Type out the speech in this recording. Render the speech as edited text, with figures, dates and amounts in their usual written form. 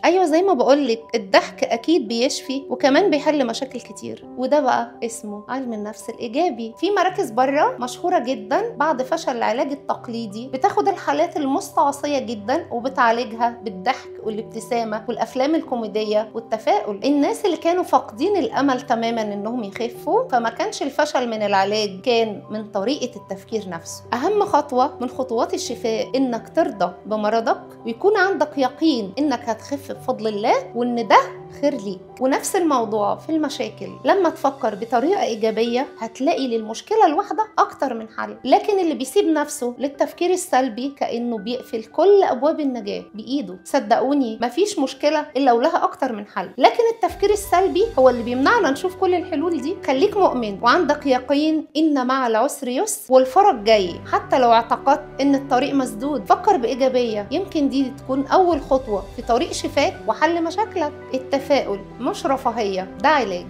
ايوه زي ما بقولك الضحك اكيد بيشفي وكمان بيحل مشاكل كتير، وده بقى اسمه علم النفس الايجابي. في مراكز بره مشهوره جدا بعد فشل العلاج التقليدي بتاخد الحالات المستعصيه جدا وبتعالجها بالضحك والابتسامه والافلام الكوميديه والتفاؤل. الناس اللي كانوا فاقدين الامل تماما انهم يخفوا، فما كانش الفشل من العلاج، كان من طريقه التفكير نفسه. اهم خطوه من خطوات الشفاء انك ترضى بمرضك ويكون عندك يقين انك هتخف بفضل الله وان ده خير ليك. ونفس الموضوع في المشاكل، لما تفكر بطريقة إيجابية هتلاقي للمشكلة الواحدة أكتر من حل. لكن اللي بيسيب نفسه للتفكير السلبي كأنه بيقفل كل أبواب النجاة بإيده. صدقوني مفيش مشكلة إلا ولها أكتر من حل، لكن التفكير السلبي هو اللي بيمنعنا نشوف كل الحلول دي. خليك مؤمن وعندك يقين إن مع العسر يسر والفرج جاي. حتى لو اعتقدت إن الطريق مسدود، فكر بإيجابية، يمكن دي تكون أول خطوة في طريق شفاك وحل مشاكلك. التفاؤل مش رفاهية، ده علاج.